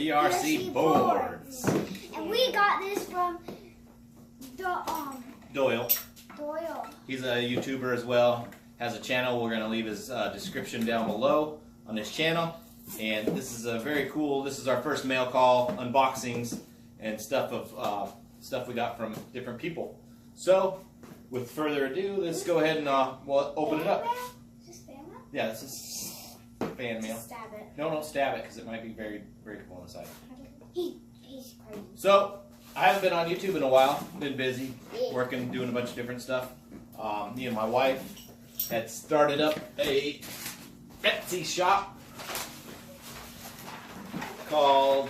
BRC boards. And we got this from Doyle. Doyle. He's a YouTuber as well. Has a channel. We're gonna leave his description down below on his channel. And this is a very cool. This is our first mail call unboxings and stuff of stuff we got from different people. So, with further ado, let's go ahead and we'll open it up. Is this fan mail? Yeah, this is fan mail. Stab it. No, don't stab it because it might be very breakable inside. He's crazy. So, I haven't been on YouTube in a while. Been busy working, doing a bunch of different stuff. Me and my wife had started up a Etsy shop called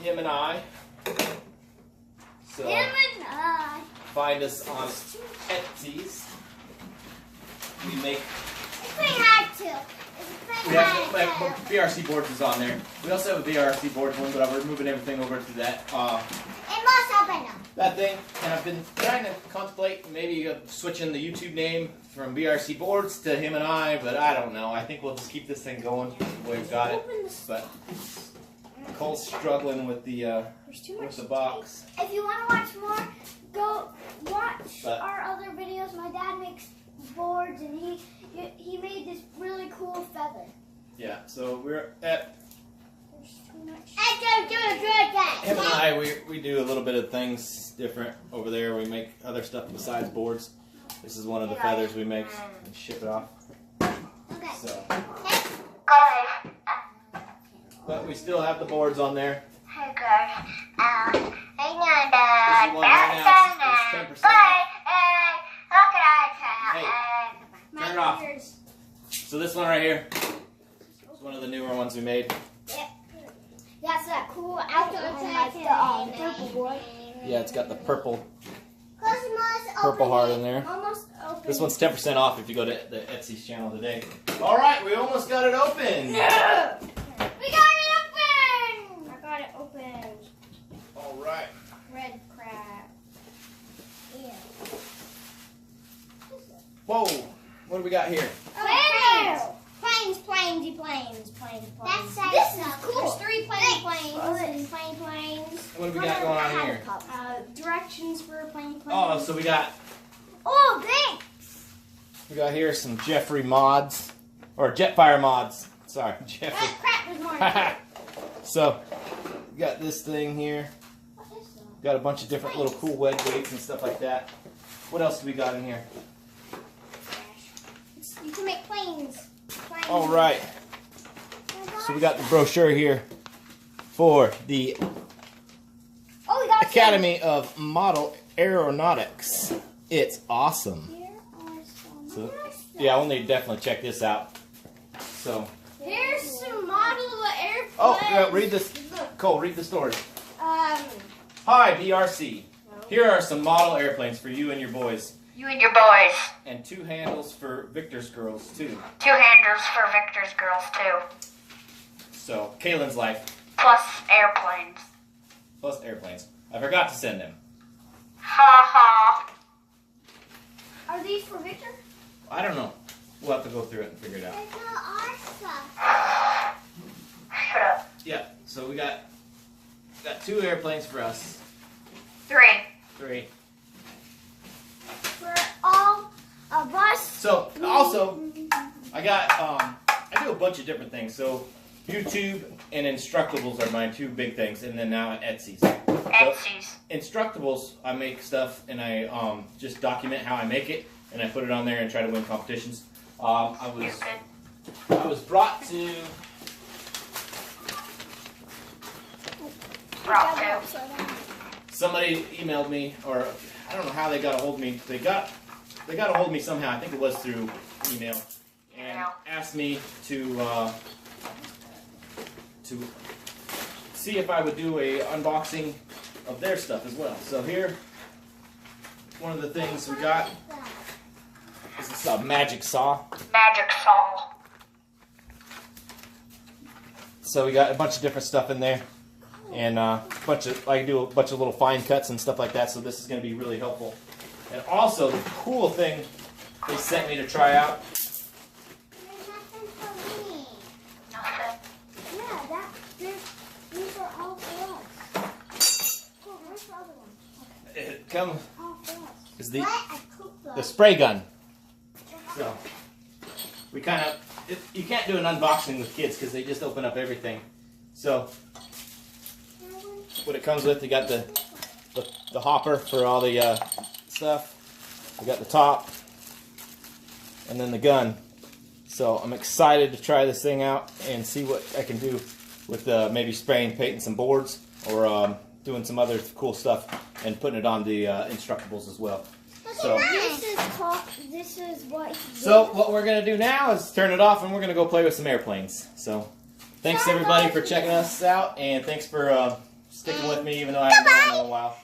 Him and I. So Him and I. Find us on Etsy's. We make. If we had to. We have BRC boards is on there. We also have a BRC boards one, but we're moving everything over to that. It must open up. That thing, and I've been trying to contemplate maybe switching the YouTube name from BRC Boards to Him and I, but I don't know. I think we'll just keep this thing going the way we've got it. But Cole's struggling with the box. If you want to watch more, go watch our other videos. My dad makes boards, and he made this really cool feather. Yeah, so we're at. There's too much. Him and I, we do a little bit of things different over there. We make other stuff besides boards. This is one of the feathers we make and ship it off. Okay. So. But we still have the boards on there. Hey guys, This is one right now. It's 10% off. Hey, turn it off. So this one right here is one of the newer ones we made. Yep. That's that cool outline like the purple board. Yeah, it's got the purple Purple heart in there. Almost open. This one's 10% off if you go to the Etsy's channel today. All right, we almost got it open. Yeah. We got it open. I got it open. All right. Red crab. Yeah. Whoa, what do we got here? Planes. Planes. This is cool. There's 3 planes. What do we got going on here? Directions for planes. Oh, so we got thanks. we got here some Jeffrey mods or Jetfire mods. Sorry, Jeffrey. That crap was more. So we got this thing here. Got a bunch of different little cool wedge weights and stuff like that. What else do we got in here? You can make planes. All right. So we got the brochure here for the Academy of Model Aeronautics. It's awesome. So, yeah, we'll need to definitely check this out. So. Here's some model airplanes. Oh, yeah, read this. Cole, read the story. Hi, BRC. Here are some model airplanes for you and your boys. you and your boys. And 2 handles for Victor's girls, too. 2 handles for Victor's girls, too. So, Kaylin's life. Plus airplanes. Plus airplanes. I forgot to send them. Ha ha. Are these for Victor? I don't know. We'll have to go through it and figure it out. It's not our stuff. Shut up. Yeah, so we got 2 airplanes for us. 3. 3. For all of us. So, also, I got, I do a bunch of different things. So, YouTube and Instructables are my 2 big things, and then now Etsy's. Etsy's. Instructables, I make stuff, and I just document how I make it, and I put it on there and try to win competitions. I was brought to... Somebody emailed me, or I don't know how they got a hold of me. They got a hold of me somehow. I think it was through email, and asked me to see if I would do a unboxing of their stuff as well. So here, one of the things we got is this magic saw. Magic saw. So we got a bunch of different stuff in there, and I do a bunch of little fine cuts and stuff like that. So this is going to be really helpful. And also the cool thing they sent me to try out. Nothing. Yeah, these are come Oh, yes. is What? I cooked the that. spray gun. So we kind of you can't do an unboxing with kids because they just open up everything. So what it comes with, you got the hopper for all the stuff. We got the top, and then the gun. So I'm excited to try this thing out and see what I can do with maybe spraying, painting some boards, or doing some other cool stuff and putting it on the Instructables as well. So This is what. So what we're gonna do now is turn it off, and we're gonna go play with some airplanes. So thanks everybody for checking us out, and thanks for sticking with me even though I haven't been on in a while.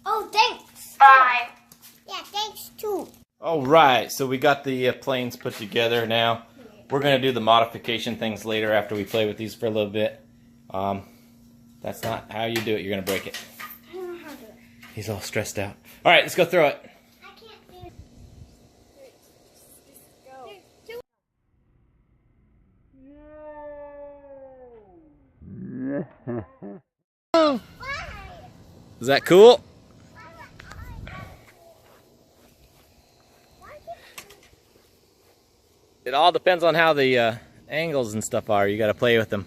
Oh, thanks. Bye. Yeah, thanks too. All right, so we got the planes put together now. We're gonna do the modification things later after we play with these for a little bit. That's not how you do it. You're gonna break it. I don't know how to do it. He's all stressed out. All right, let's go throw it. I can't do it. Is that cool? It all depends on how the angles and stuff are. You got to play with them.